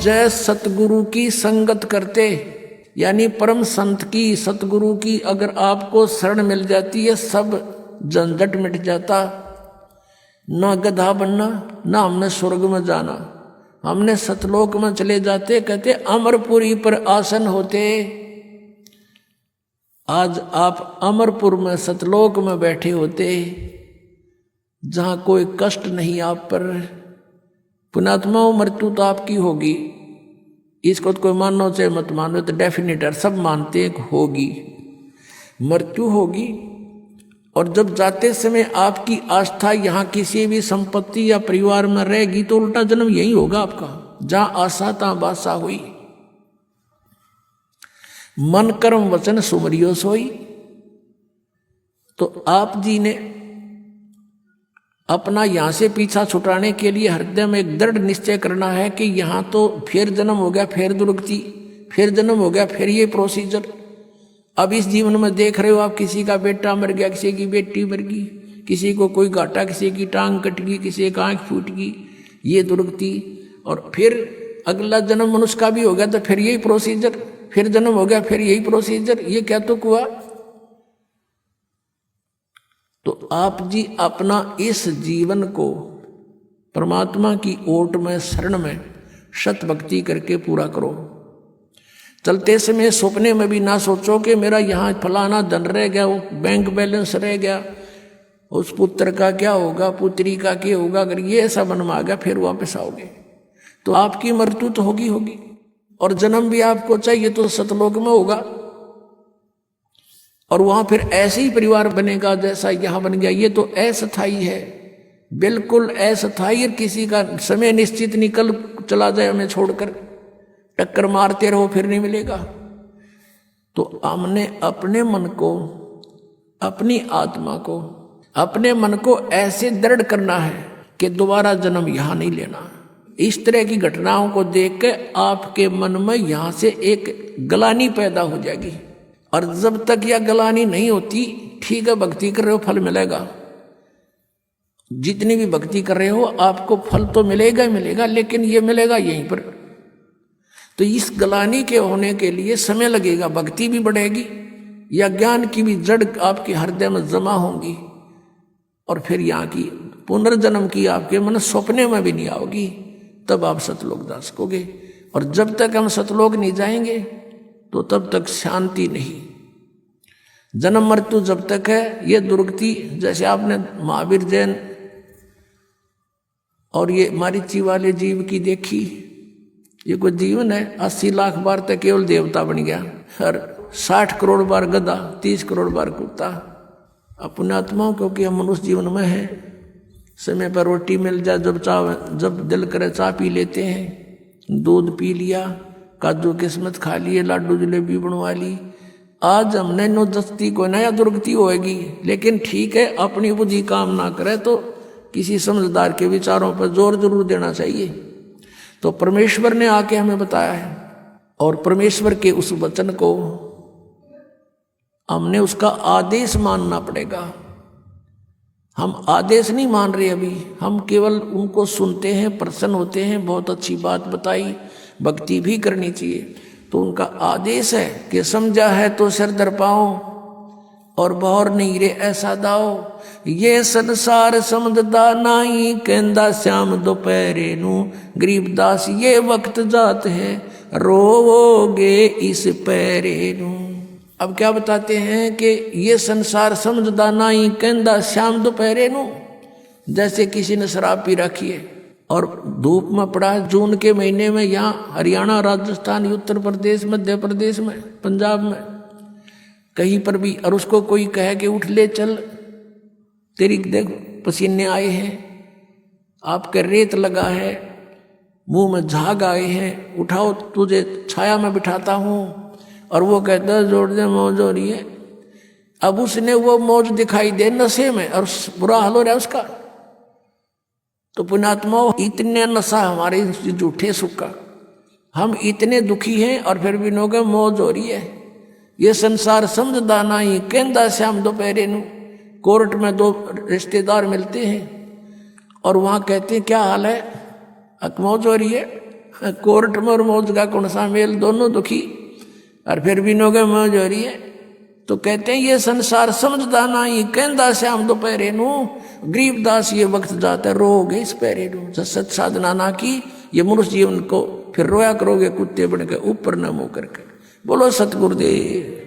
जय सतगुरु की संगत करते, यानी परम संत की, सतगुरु की अगर आपको शरण मिल जाती है, सब झंझट मिट जाता। ना गधा बनना, ना हमने स्वर्ग में जाना, हमने सतलोक में चले जाते। कहते अमरपुरी पर आसन होते। आज आप अमरपुर में सतलोक में बैठे होते, जहां कोई कष्ट नहीं आप पर। पुण्यात्मा मृत्यु तो आपकी होगी, इसको तो कोई मानो चाहे मत मानो, तो डेफिनेट है, सब मानते हैं होगी, मृत्यु होगी। और जब जाते समय आपकी आस्था यहाँ किसी भी संपत्ति या परिवार में रहेगी, तो उल्टा जन्म यही होगा आपका, जहां आशा तहां बासा हुई। मन कर्म वचन सुमरियो सोई। तो आप जी ने अपना यहां से पीछा छुटाने के लिए हृदय में एक दृढ़ निश्चय करना है कि यहां तो फिर जन्म हो गया, फिर दुर्गति, फिर जन्म हो गया, फिर ये प्रोसीजर। अब इस जीवन में देख रहे हो आप, किसी का बेटा मर गया, किसी की बेटी मर गई, किसी को कोई घाटा, किसी की टांग कट गई, किसी की आंख फूट गई, ये दुर्गति। और फिर अगला जन्म मनुष्य का भी हो गया, तो फिर यही प्रोसीजर, फिर जन्म हो गया, फिर यही प्रोसीजर। ये क्या तो हुआ। तो आप जी अपना इस जीवन को परमात्मा की ओट में, शरण में सत भक्ति करके पूरा करो। चलते समय सपने में भी ना सोचो कि मेरा यहाँ फलाना धन रह गया, वो बैंक बैलेंस रह गया, उस पुत्र का क्या होगा, पुत्री का क्या होगा। अगर ये ऐसा मन में आ गया, फिर वापस आओगे तो आपकी मृत्यु तो होगी होगी। और जन्म भी आपको चाहिए तो सतलोक में होगा, और वहां फिर ऐसे ही परिवार बनेगा जैसा यहां बन गया। ये तो अस्थायी है, बिल्कुल अस्थायी। किसी का समय निश्चित निकल चला जाए हमें छोड़कर, टक्कर मारते रहो फिर नहीं मिलेगा। तो हमने अपने मन को, अपनी आत्मा को, अपने मन को ऐसे दृढ़ करना है कि दोबारा जन्म यहां नहीं लेना। इस तरह की घटनाओं को देख के आपके मन में यहां से एक ग्लानि पैदा हो जाएगी। और जब तक यह ग्लानि नहीं होती, ठीक है भक्ति कर रहे हो, फल मिलेगा। जितनी भी भक्ति कर रहे हो आपको फल तो मिलेगा ही मिलेगा, लेकिन ये मिलेगा यहीं पर। तो इस ग्लानि के होने के लिए समय लगेगा, भक्ति भी बढ़ेगी, या ज्ञान की भी जड़ आपके हृदय में जमा होंगी, और फिर यहाँ की पुनर्जन्म की आपके मन सपने में भी नहीं आओगी, तब आप सतलोक जा सकोगे। और जब तक हम सतलोक नहीं जाएंगे तो तब तक शांति नहीं। जन्म मृत्यु जब तक है, ये दुर्गति। जैसे आपने महावीर जैन और ये मारीची वाले जीव की देखी, ये कोई जीवन है, 80 लाख बार तक केवल देवता बन गया, और 60 करोड़ बार गधा, 30 करोड़ बार कुत्ता। अपने आत्माओं, क्योंकि हम मनुष्य जीवन में है, समय पर रोटी मिल जाए, जब दिल करे चाय पी लेते हैं, दूध पी लिया, काजू किस्मत खा लिए, लाडू जलेबी बनवा ली। आज हमने नो दस्ती को नया दुर्गति होएगी, लेकिन ठीक है, अपनी बुद्धि काम ना करे तो किसी समझदार के विचारों पर जोर जरूर देना चाहिए। तो परमेश्वर ने आके हमें बताया है, और परमेश्वर के उस वचन को हमने उसका आदेश मानना पड़ेगा। हम आदेश नहीं मान रहे अभी, हम केवल उनको सुनते हैं, प्रसन्न होते हैं, बहुत अच्छी बात बताई, भक्ति भी करनी चाहिए। तो उनका आदेश है कि समझा है तो सिर दर पाओ, और बहुर नहीं रे ऐसा दाओ। ये संसार समझदा नाई, कहंदा श्याम दोपहरे नू, गरीबदास ये वक्त जात है, रोवोगे इस पैरे नू। अब क्या बताते हैं कि ये संसार समझदा नाई, कहंदा श्याम दोपहरे नू। जैसे किसी ने शराब पी रखी है और धूप में पड़ा है, जून के महीने में, यहाँ हरियाणा, राजस्थान, उत्तर प्रदेश, मध्य प्रदेश में, पंजाब में, कहीं पर भी, और उसको कोई कहे कि उठ ले चल, तेरी देख पसीने आए हैं, आपके रेत लगा है, मुंह में झाग आए हैं, उठाओ तुझे छाया में बिठाता हूँ। और वो कहता है जोड़ दे मौज हो रही है। अब उसने वो मौज दिखाई दे नशे में, और बुरा हाल हो रहा है उसका। तो पुण्यात्मा, इतने नशा हमारे झूठे सुख का, हम इतने दुखी हैं, और फिर भी लोग मौज हो रही है। ये संसार समझदा नहीं, कहंदा श्याम दोपहरे नू। कोर्ट में दो रिश्तेदार मिलते हैं और वहाँ कहते हैं क्या हाल है, अकमौज हो रही है। कोर्ट में और मौज का कौन सा मेल, दोनों दुखी और फिर भी नोगे मौज हो रही है। तो कहते हैं ये संसार समझदा ना ही कहंदा श्याम दोपहरे नू, गरीबदास ये वक्त जाता रोगे इस पैरे नू। सत साधना ना की ये मनुष्य जीवन को फिर रोया करोगे कुत्ते बन के ऊपर न मुँह करके। बोलो सतगुरुदेव।